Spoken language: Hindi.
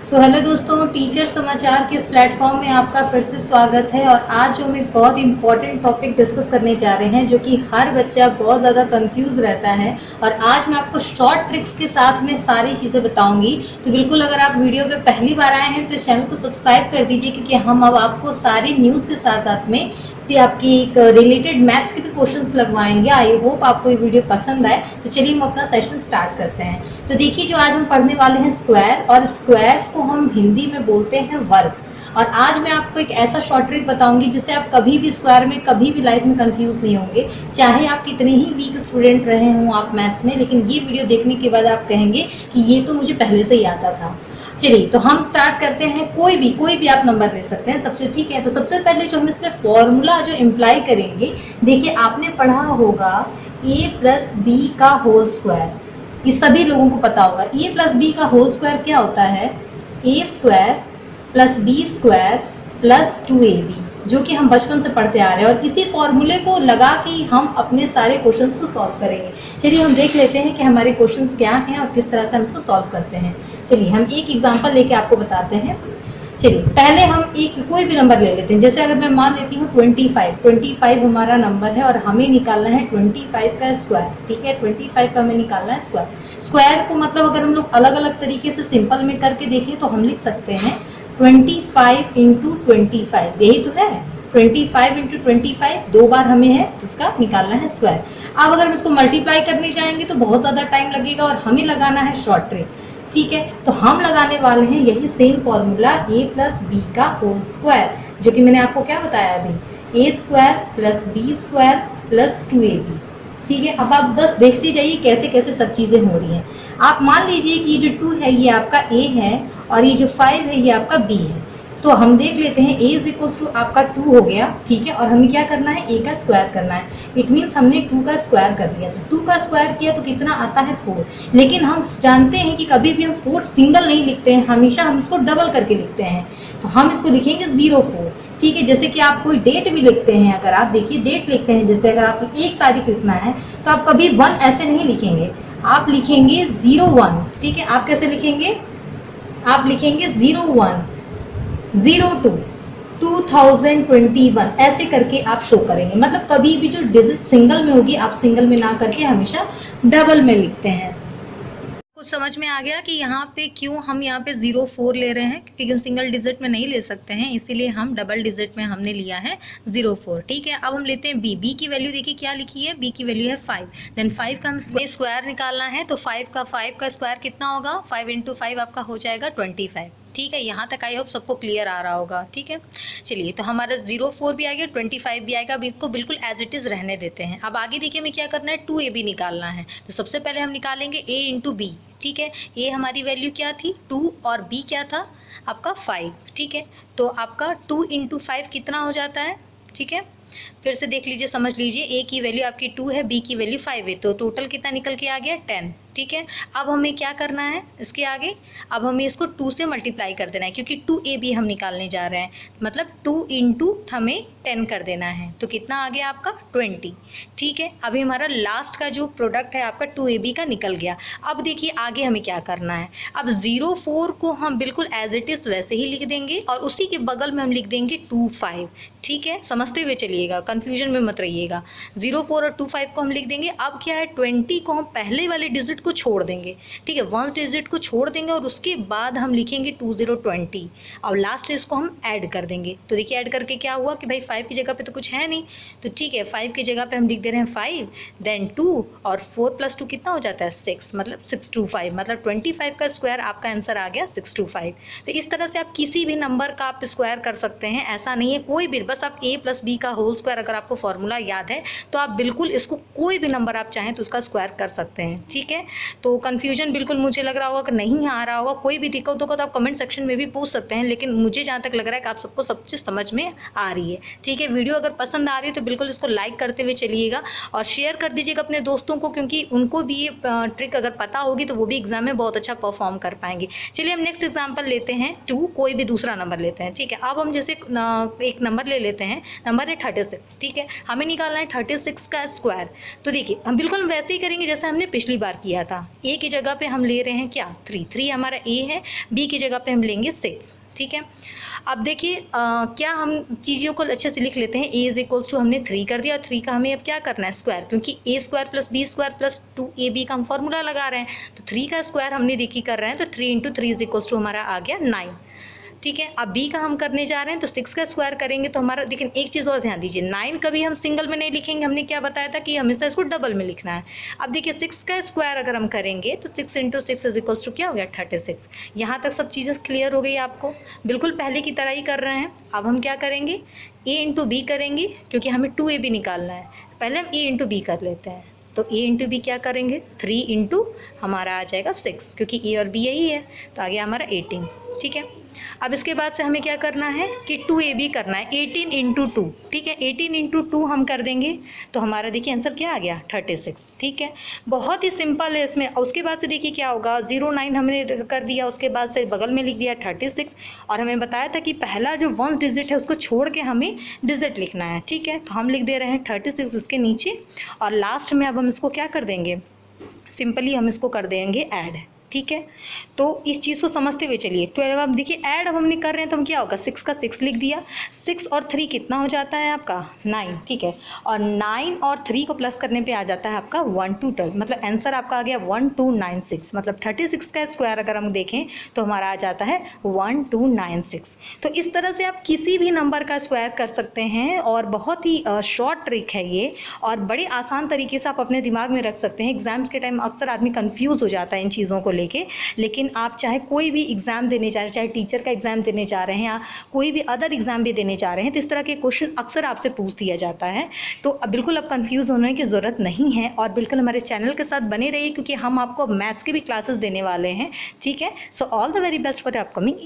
तो हेलो दोस्तों, टीचर समाचार के इस प्लेटफॉर्म में आपका फिर से स्वागत है। और आज जो हम एक बहुत इंपॉर्टेंट टॉपिक डिस्कस करने जा रहे हैं, जो कि हर बच्चा बहुत ज़्यादा कंफ्यूज रहता है, और आज मैं आपको शॉर्ट ट्रिक्स के साथ में सारी चीज़ें बताऊंगी। तो बिल्कुल अगर आप वीडियो पे पहली बार आए हैं तो इस चैनल को सब्सक्राइब कर दीजिए, क्योंकि हम अब आपको सारी न्यूज़ के साथ साथ में आपकी एक रिलेटेड मैथ्स के भी क्वेश्चंस लगवाएंगे। आई होप आपको ये वीडियो पसंद आए। तो चलिए हम अपना सेशन स्टार्ट करते हैं। तो देखिए, जो आज हम पढ़ने वाले हैं स्क्वायर, और स्क्वायर्स को हम हिंदी में बोलते हैं वर्ग। और आज मैं आपको एक ऐसा शॉर्ट ट्रिक बताऊंगी जिससे आप कभी भी स्क्वायर में कभी भी लाइफ में कंफ्यूज नहीं होंगे, चाहे आप कितने ही वीक स्टूडेंट रहे हों आप मैथ्स में। लेकिन ये वीडियो देखने के बाद आप कहेंगे कि ये तो मुझे पहले से ही आता था। चलिए, तो हम स्टार्ट करते हैं। कोई भी आप नंबर ले सकते हैं सबसे, ठीक है। तो सबसे पहले जो हम इसमें फॉर्मूला जो इम्प्लाई करेंगे, देखिए आपने पढ़ा होगा a प्लस बी का होल स्क्वायर। ये सभी लोगों को पता होगा। a प्लस बी का होल स्क्वायर क्या होता है? a square plus B square plus 2ab, जो कि हम बचपन से पढ़ते आ रहे हैं। और इसी फॉर्मूले को लगा के हम अपने सारे क्वेश्चंस को सॉल्व करेंगे। चलिए हम देख लेते हैं कि हमारे क्वेश्चंस क्या हैं और किस तरह से हम इसको सॉल्व करते हैं। चलिए हम एक एग्जांपल लेके आपको बताते हैं। चलिए पहले हम एक कोई भी नंबर ले लेते हैं। जैसे अगर मैं मान लेती हूँ 25 हमारा नंबर है और हमें निकालना है 25 का स्क्वायर, ठीक है। 25 का हमें निकालना है स्क्वायर। स्क्वायर को मतलब अगर हम लोग अलग अलग तरीके से सिंपल में करके देखें तो हम लिख सकते हैं 25 इंटू 25, यही तो है। 25 इंटू 25 दो बार हमें है, तो इसका निकालना है स्क्वायर। अब अगर हम इसको मल्टीप्लाई करने जाएंगे तो बहुत ज्यादा टाइम लगेगा और हमें लगाना है शॉर्ट ट्रिक, ठीक है। तो हम लगाने वाले हैं यही same formula a plus B का होल स्क्वायर, जो कि मैंने आपको क्या बताया अभी, a square plus B square plus 2ab, ठीक है। अब आप बस देखते जाइए कैसे कैसे सब चीजें हो रही हैं। आप मान लीजिए कि ये जो 2 है ये आपका a है और ये जो 5 है ये आपका b है। तो हम देख लेते हैं a इज इक्वल टू आपका 2 हो गया, ठीक है। और हमें क्या करना है, a का स्क्वायर करना है। इट मीन्स हमने 2 का स्क्वायर कर दिया। तो 2 का स्क्वायर किया तो कितना आता है 4। लेकिन हम जानते हैं कि कभी भी हम 4 सिंगल नहीं लिखते हैं, हमेशा हम इसको डबल करके लिखते हैं। तो हम इसको लिखेंगे 04, ठीक है। जैसे कि आप कोई डेट भी लिखते हैं, अगर आप देखिए डेट लिखते हैं, जैसे अगर आपको 1 तारीख लिखना है तो आप कभी 1 ऐसे नहीं लिखेंगे, आप लिखेंगे 01, ठीक है। आप कैसे लिखेंगे, आप लिखेंगे 01 02 2021, ऐसे करके आप शो करेंगे। मतलब कभी भी जो डिजिट सिंगल में होगी आप सिंगल में ना करके हमेशा डबल में लिखते हैं। कुछ समझ में आ गया कि यहाँ पे क्यों हम यहाँ पे 04 ले रहे हैं, क्योंकि हम सिंगल डिजिट में नहीं ले सकते हैं, इसीलिए हम डबल डिजिट में हमने लिया है 04, ठीक है। अब हम लेते हैं बी की वैल्यू। देखिए क्या लिखी है, बी की वैल्यू है 5। देन 5 का हम स्क्वायर निकालना है। तो 5 का स्क्वायर कितना होगा, 5 इंटू 5 आपका हो जाएगा 25, ठीक है। यहाँ तक आई होप सबको क्लियर आ रहा होगा, ठीक है। चलिए, तो हमारा 04 भी आ गया, 25 भी आएगा। अब इसको बिल्कुल एज इट इज रहने देते हैं। अब आगे देखिए हमें क्या करना है, 2ab निकालना है। तो सबसे पहले हम निकालेंगे a इंटू बी, ठीक है। a हमारी वैल्यू क्या थी 2 और b क्या था आपका 5, ठीक है। तो आपका 2 इंटू 5 कितना हो जाता है, ठीक है। फिर से देख लीजिए, समझ लीजिए, a की वैल्यू आपकी 2 है, b की वैल्यू 5 है, तो टोटल कितना निकल के आ गया 10, ठीक है। अब हमें क्या करना है इसके आगे, अब हमें इसको 2 से मल्टीप्लाई कर देना है, क्योंकि 2ab हम निकालने जा रहे हैं। मतलब 2 इंटू हमें 10 कर देना है। तो कितना आ गया आपका 20, ठीक है। अभी हमारा लास्ट का जो प्रोडक्ट है आपका 2ab का निकल गया। अब देखिए आगे हमें क्या करना है। अब 04 को हम बिल्कुल एज इट इज वैसे ही लिख देंगे और उसी के बगल में हम लिख देंगे 25, ठीक है। समझते हुए चलिएगा, कंफ्यूजन में मत रहिएगा। 04 और 25 को हम लिख देंगे। अब क्या है, 20 को हम पहले वाले डिजिट को छोड़ देंगे, ठीक है। 1 डिजिट को छोड़ देंगे और उसके बाद हम लिखेंगे 2020 और लास्ट इसको हम ऐड कर देंगे। तो देखिए ऐड करके क्या हुआ कि भाई 5 की जगह पे तो कुछ है नहीं, तो ठीक है 5 की जगह पे हम लिख दे रहे हैं 5, देन 2 और 4 प्लस 2 कितना हो जाता है 6, मतलब 625, मतलब 25 का स्क्वायर आपका आंसर आ गया 625। तो इस तरह से आप किसी भी नंबर का आप स्क्वायर कर सकते हैं, ऐसा नहीं है कोई भी, बस आप a प्लस बी का होल स्क्वायर अगर आपको फॉर्मूला याद है तो आप बिल्कुल इसको कोई भी नंबर आप चाहें तो उसका स्क्वायर कर सकते हैं, ठीक है। तो कंफ्यूजन बिल्कुल मुझे लग रहा होगा कि नहीं आ रहा होगा, कोई भी दिक्कत होगा तो आप कमेंट सेक्शन में भी पूछ सकते हैं, लेकिन मुझे जहाँ तक लग रहा है कि आप सबको सब चीज़ समझ में आ रही है, ठीक है। वीडियो अगर पसंद आ रही है तो बिल्कुल इसको लाइक करते हुए चलिएगा और शेयर कर दीजिएगा अपने दोस्तों को, क्योंकि उनको भी ये ट्रिक अगर पता होगी तो वो भी एग्जाम में बहुत अच्छा परफॉर्म कर पाएंगे। चलिए हम नेक्स्ट एग्जाम्पल लेते हैं 2, कोई भी दूसरा नंबर लेते हैं, ठीक है। अब हम जैसे एक नंबर ले लेते हैं, नंबर है 36, ठीक है। हमें निकालना है 36 का स्क्वायर। तो देखिए हम बिल्कुल वैसे ही करेंगे जैसे हमने पिछली बार किया दिया था। ए की जगह पे हम ले रहे हैं क्या 3, 3 हमारा ए है, बी की जगह पे हम लेंगे 6, ठीक है। अब देखिए क्या हम चीज़ों को अच्छे से लिख लेते हैं। ए इज इक्वल्स टू हमने 3 कर दिया और 3 का हमें अब क्या करना है स्क्वायर, क्योंकि A square plus B square plus 2ab का हम फॉर्मूला लगा रहे हैं, तो 3 का स्क्वायर हमने देखिए कर रहे हैं, तो 3 इंटू 3 इज इक्वल्स टू हमारा आ गया 9, ठीक है। अब बी का हम करने जा रहे हैं, तो 6 का स्क्वायर करेंगे तो हमारा, लेकिन एक चीज़ और ध्यान दीजिए, 9 कभी हम सिंगल में नहीं लिखेंगे, हमने क्या बताया था कि हमेशा इसको डबल में लिखना है। अब देखिए 6 का स्क्वायर अगर हम करेंगे तो 6 इंटू 6 इज इक्वल्स टू क्या हो गया 36। यहाँ तक सब चीज़ें क्लियर हो गई आपको, बिल्कुल पहले की तरह ही कर रहे हैं। अब हम क्या करेंगे, ए इंटू बी करेंगे, क्योंकि हमें 2ab निकालना है। पहले हम ए इंटू बी कर लेते हैं, तो ए इंटू बी क्या करेंगे 3 इंटू हमारा आ जाएगा 6, क्योंकि ए और बी यही है, तो आ गया हमारा 18, ठीक है। अब इसके बाद से हमें क्या करना है कि 2ab करना है, 18 इंटू 2, ठीक है। 18 इंटू 2 हम कर देंगे तो हमारा देखिए आंसर क्या आ गया 36, ठीक है। बहुत ही सिंपल है इसमें। उसके बाद से देखिए क्या होगा 09 हमने कर दिया, उसके बाद से बगल में लिख दिया 36, और हमें बताया था कि पहला जो 1 डिजिट है उसको छोड़ के हमें डिजिट लिखना है, ठीक है। तो हम लिख दे रहे हैं 36 उसके नीचे, और लास्ट में अब हम इसको क्या कर देंगे, सिंपली हम इसको कर देंगे ऐड, ठीक है। तो इस चीज़ को समझते हुए चलिए 12, अब देखिए ऐड अब हमने कर रहे हैं तो हम क्या होगा 6 का 6 लिख दिया, 6 और 3 कितना हो जाता है आपका 9, ठीक है। और 9 और 3 को प्लस करने पे आ जाता है आपका 1212, मतलब आंसर आपका आ गया 1296, मतलब 36 का स्क्वायर अगर हम देखें तो हमारा आ जाता है 1296। तो इस तरह से आप किसी भी नंबर का स्क्वायर कर सकते हैं, और बहुत ही शॉर्ट ट्रिक है ये, और बड़े आसान तरीके से आप अपने दिमाग में रख सकते हैं। एग्जाम्स के टाइम अक्सर आदमी कन्फ्यूज़ हो जाता है इन चीज़ों को लेके, लेकिन आप चाहे कोई भी एग्जाम देने जा रहे हैं, चाहे टीचर का एग्जाम देने जा रहे हैं या कोई भी अदर एग्जाम भी देने जा रहे हैं, तो इस तरह के क्वेश्चन अक्सर आपसे पूछ दिया जाता है। तो अब बिल्कुल अब कंफ्यूज होने की ज़रूरत नहीं है, और बिल्कुल हमारे चैनल के साथ बने रहिए, क्योंकि हम आपको मैथ्स की भी क्लासेस देने वाले हैं, ठीक है। So all the very best for upcoming